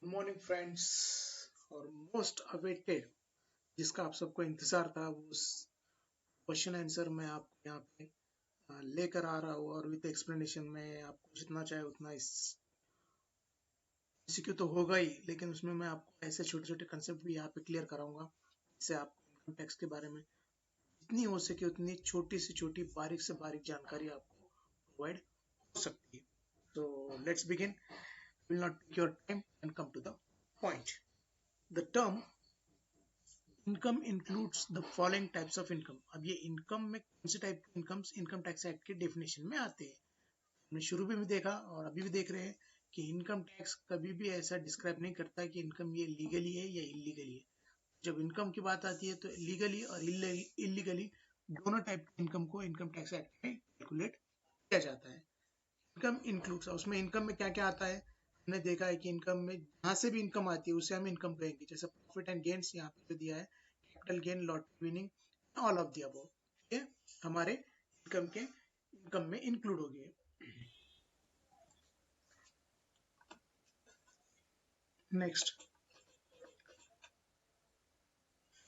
Good morning friends. और most awaited जिसका आप सबको इंतजार था वो क्वेश्चन आंसर मैं आपको यहाँ पे लेकर आ रहा हूँ और विद एक्सप्लेनेशन में आपको जितना चाहे उतना इस MCQ तो होगा ही, लेकिन उसमें मैं आपको ऐसे छोटे छोटे कंसेप्ट भी यहाँ पे क्लियर कराऊंगा जिससे आपको इनकम टैक्स के बारे में जितनी हो सके उतनी छोटी से छोटी बारीक से बारीक जानकारी आपको प्रोवाइड हो सकती है। तो let's begin, will not take your time and come to the point. The term income includes the following types of income. अब ये इनकम में कौन से टाइप के इनकम्स इनकम टैक्स एक्ट के डेफिनेशन में आते हैं। हमने शुरू में भी देखा और अभी भी देख रहे हैं कि इनकम टैक्स कभी भी ऐसा डिस्क्राइब नहीं करता कि इनकम ये लीगली है या इलीगली है। जब इनकम की बात आती है तो लीगली और इलीगली दोनों टाइप के इनकम को इनकम टैक्स एक्ट में कैलकुलेट किया जाता है। इनकम इंक्लूड्स, उसमें इनकम में क्या क्या आता है हमने देखा है कि इनकम में जहां से भी इनकम आती है उसे हम इनकम कहेंगे। जैसे प्रॉफिट एंड गेन्स यहाँ पे दिया है, capital gain, lottery winning, all of the above, ये हमारे इनकम में इंक्लूड हो गए। नेक्स्ट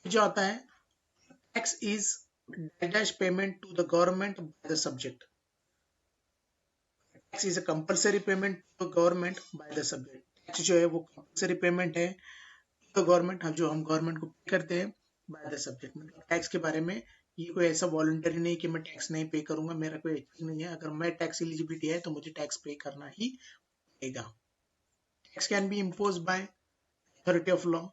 जो आता है, tax is dash payment to the government by the subject. Tax is a compulsory payment to government by the subject. Tax जो है वो कंपलसरी पेमेंट है तो गवर्नमेंट, हम गवर्नमेंट को पे करते हैं बाय द सब्जेक्ट। मतलब टैक्स के बारे में ये कोई ऐसा वॉलंटरी नहीं कि मैं टैक्स नहीं पे करूंगा, मेरा कोई चीज नहीं है। अगर मैं टैक्स एलिजिबिलिटी है तो मुझे टैक्स पे करना ही पड़ेगा। Tax can be impose by authority of law.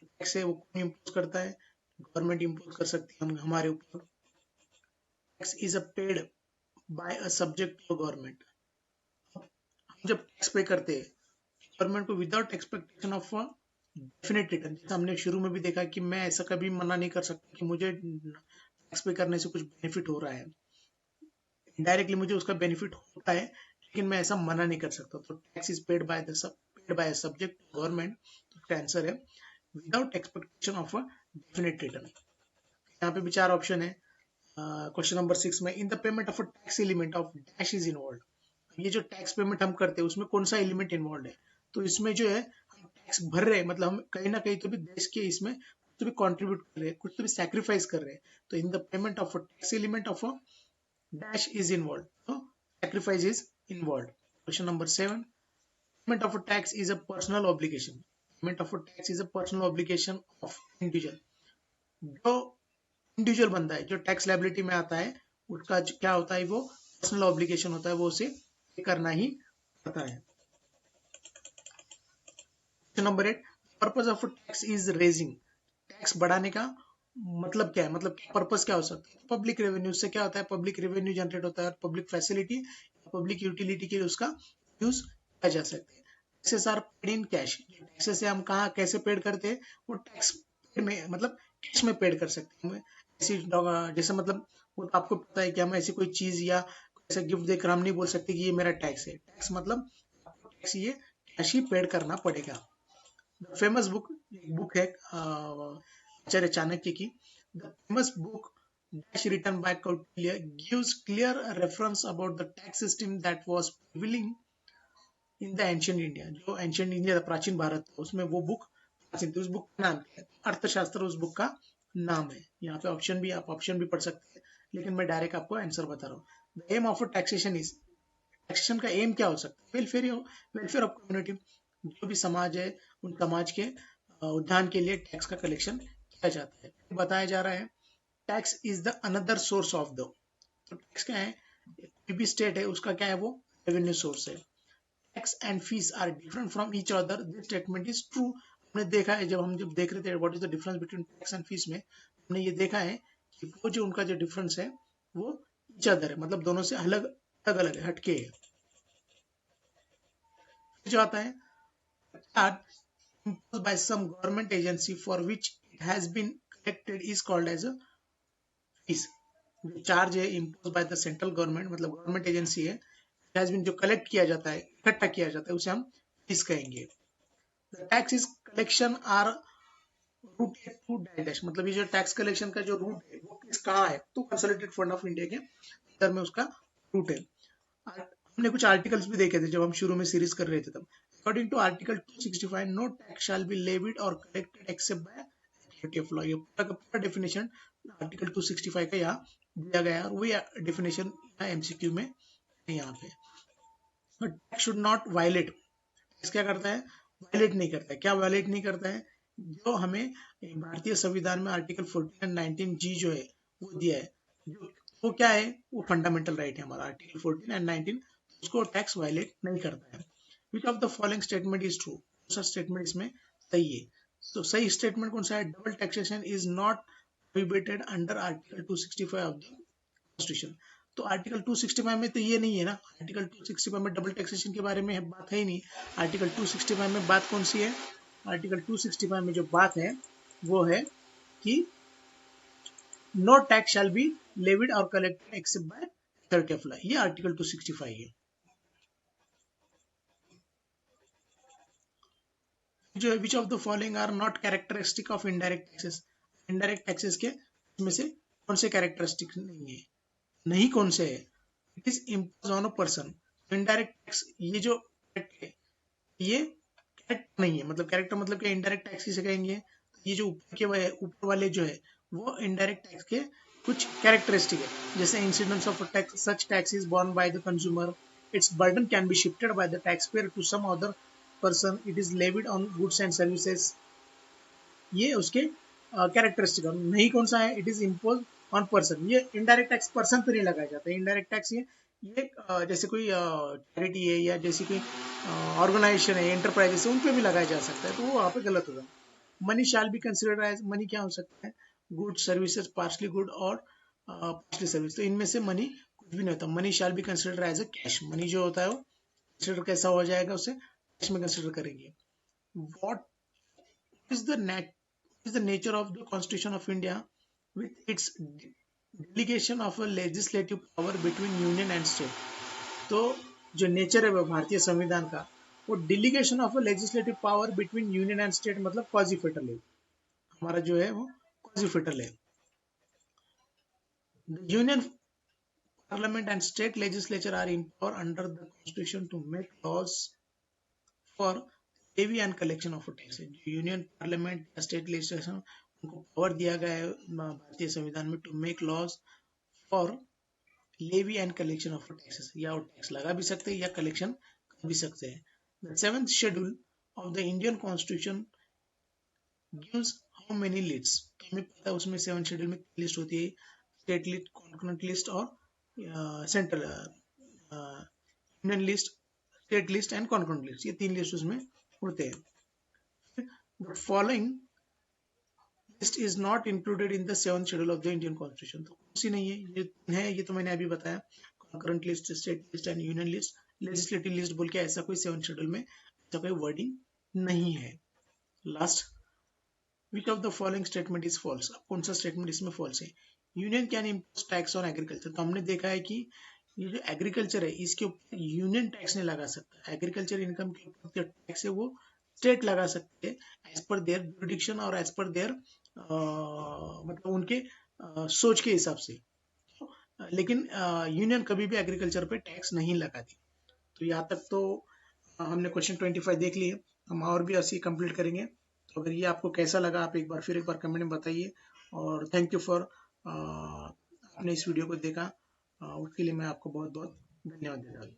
Tax है वो कौन इम्पोज करता है? गवर्नमेंट इम्पोज कर सकती है हमारे ऊपर। Tax is a paid by a subject to government. हम जब टैक्स पे करते हैं गवर्नमेंट को without expectation of definite return, जैसे हमने शुरू में भी देखा कि मैं ऐसा कभी मना नहीं कर सकता कि मुझे टैक्स पे करने से कुछ बेनिफिट हो रहा है। डायरेक्टली मुझे उसका बेनिफिट होता है लेकिन मैं ऐसा मना नहीं कर सकता। तो tax is paid by subject government. तो इसका आंसर है without expectation of a definite return. यहाँ पे भी चार ऑप्शन है। क्वेश्चन नंबर 6 में, in the payment of a tax element of dash is involve. ये जो टैक्स पेमेंट हम करते हैं उसमें कौन सा एलिमेंट इन्वॉल्व है? तो इसमें जो है हम टैक्स भर रहे हैं, मतलब हम कहीं ना कहीं तो भी देश के इसमें कुछ तो भी कंट्रीब्यूट कर रहे हैं, कुछ तो भी सैक्रिफाइस कर रहे हैं। तो in the payment of a tax element of a dash is involved, so sacrifice is involved. Question number 7, payment of a tax is a personal obligation. Payment of a tax is a personal obligation of individual। जो individual बंदा है जो tax liability में आता है उसका क्या होता है, वो पर्सनल ऑब्लिगेशन होता है, वो उसे पे करना ही पड़ता है। Question number 8, purpose of tax is raising. Tax बढ़ाने का मतलब क्या है, मतलब पर्पस क्या हो सकता है? पब्लिक रेवेन्यू से क्या होता है, पब्लिक रेवेन्यू जनरेट होता है, पब्लिक फैसिलिटी, पब्लिक यूटिलिटी के लिए उसका यूज किया जा सकता है। Taxes are paid in cash. Taxes से हम कहाँ कैसे पेड करते हैं, वो टैक्स में मतलब कैश में पेड कर सकते हैं। ऐसी जैसे मतलब वो तो आपको पता है कि हम ऐसी कोई चीज या ऐसा गिफ्ट देकर हम नहीं बोल सकते कि ये मेरा टैक्स है। टैक्स मतलब आपको टैक्स ये कैश ही पेड करना पड़ेगा। फेमस बुक है आचार्य चाणक्य की। The famous book dash written by Kautilya gives clear reference about the tax system that was prevailing in the ancient India. जो एंशिएंट इंडिया प्राचीन भारत था उसमें वो बुक प्राचीन थी। उस बुक का नाम क्या है? अर्थशास्त्र उस बुक का नाम है। यहाँ पे ऑप्शन भी, आप ऑप्शन भी पढ़ सकते हैं, लेकिन मैं डायरेक्ट आपको आंसर बता रहा हूँ। The aim of taxation is, taxation का एम क्या हो सकता है? Welfare of community. जो भी समाज है उन समाज के उद्यान के लिए टैक्स का कलेक्शन किया जाता है। बताया जा रहा है tax is the another source of the. तो टैक्स क्या है, कोई भी स्टेट है उसका क्या है, वो रेवेन्यू सोर्स है। Tax and fees are different from each other, this statement is true. हमने देखा है जब देख रहे थे what is the difference between tax and fees में, हमने ये देखा है कि वो जो उनका जो डिफरेंस है वो ईच अदर है, मतलब दोनों से अलग अलग अलग है, हटके है। जो आता है imposed by some government agency for which it has been collected is called as a fees। जो चार्ज है impose by the central government, मतलब गवर्नमेंट एजेंसी है, it has been जो कलेक्ट किया जाता है, इकट्ठा किया जाता है, उसे हम फीस कहेंगे। The tax is collection are routed to dash, मतलब ये जो टैक्स कलेक्शन का जो रूट है वो किस कहाँ है, तो कंसोलिडेटेड फंड ऑफ इंडिया के अंदर में उसका रूट है। हमने कुछ आर्टिकल्स भी देखे थे जब हम शुरू में सीरीज कर रहे थे तब। According to Article 265, no tax shall be levied or collected except by authority of law. ये पूरा का पूरा डेफिनेशन आर्टिकल 265 का यहाँ दिया गया है और वही डेफिनेशन MCQ में यहाँ पे. Tax should not violate. Tax क्या करता है? वायलेट नहीं करता है. क्या वायलेट नहीं करता है? जो हमें भारतीय संविधान में आर्टिकल 14 एंड 19G जो है वो दिया है, जो वो क्या है? वो फंडामेंटल राइट है हमारा, आर्टिकल 14 एंड 19. उसको टैक्स वायलेट नहीं करता है. विच of the following statement is true? कौन सा स्टेटमेंट इसमें सही है? तो सही स्टेटमेंट कौन सा है? Double taxation is not prohibited under article 265 of the constitution. तो आर्टिकल 265 में तो ये नहीं है ना. आर्टिकल 265 में डबल टैक्सेशन के बारे में बात है ही नहीं. आर्टिकल 265 में बात कौन सी है? आर्टिकल 265 में जो बात है वो है कि no tax shall be levied और collected except by authority of law. ये आर्टिकल 265 है. जो which of the following are not characteristic of indirect taxes? Indirect taxes के में से कौन से कैरेक्टरिस्टिक नहीं है? नहीं कौन से है? It is impose on a person. Indirect tax ये जो है ये कैरेक्टर नहीं है. मतलब कैरेक्टर मतलब क्या? इनडायरेक्ट टैक्स किसे कहेंगे? ये जो ऊपर वाले जो है वो इनडायरेक्ट टैक्स के कुछ कैरेक्टरिस्टिक है. जैसे incidence of tax, such tax is borne by the consumer, its burden can be shifted by the tax payer to some other person, it is levied on goods and services. ये उसके characteristic. नहीं कौन सा है? It is impose on person. ये indirect tax person पे नहीं लगाया जाता है. इनडायरेक्ट टैक्स ये जैसे कोई चैरिटी है या जैसी कोई ऑर्गेनाइजेशन है, एंटरप्राइजेस है, उन पे भी लगाया जा सकता है. तो वो वहाँ पे गलत होगा. Money shall be considered as, money क्या हो सकता है? गुड, सर्विसेज, पार्शली गुड और पार्शली सर्विस. तो इनमें से मनी कुछ भी नहीं होता. Money shall be considered as a cash. Money जो होता है वो कंसिडर कैसा हो जाएगा? उसे कैश में कंसिडर करेंगे. What is the nature of the Constitution of India with its delegation of a legislative power between union and state? तो जो नेचर है वो भारतीय संविधान का, वो delegation of a legislative power between union and state, मतलब क्वाजी फेडरल है. हमारा जो है वो क्वाजी फेडरल है. The union parliament and state legislature are in power under the constitution to make laws for levy and collection of tax. Union parliament या state legislation उनको power दिया गया है भारतीय संविधान में to make laws for levy and collection of taxes. या वो टैक्स लगा भी सकते हैं या कलेक्शन कर भी सकते हैं. The 7th schedule of the Indian constitution gives how many lists? हमें पता है उसमें 7th शेड्यूल में लिस्ट होती है. स्टेट लिस्ट, कॉन्करेंट लिस्ट और central union list, state list and concurrent list. ये 3 लिस्ट उसमें होते हैं. The following list is not included in the 7th schedule of the Indian Constitution. तो कौन सी नहीं है? ये तो मैंने अभी बताया. concurrent list, state list and union list. legislative list बोल के ऐसा कोई 7th schedule में ऐसा कोई wording नहीं है. Last, which of the following statement is false? अब कौन सा statement इसमें false है? Union can impose tax on agriculture. तो हमने देखा है कि ये जो एग्रीकल्चर है इसके ऊपर यूनियन टैक्स नहीं लगा सकता. एग्रीकल्चर इनकम के ऊपर जो टैक्स है वो स्टेट लगा सकते हैं एज पर देयर जुरिडिक्शन और एज पर देयर मतलब उनके सोच के हिसाब से. लेकिन यूनियन कभी भी एग्रीकल्चर पे टैक्स नहीं लगाती. तो यहाँ तक तो हमने क्वेश्चन 25 देख लिए. हम और भी ऐसे कंप्लीट करेंगे. तो अगर ये आपको कैसा लगा आप एक बार कमेंट में बताइए. और थैंक यू फॉर आपने इस वीडियो को देखा. उसके लिए मैं आपको बहुत बहुत धन्यवाद देता हूँ.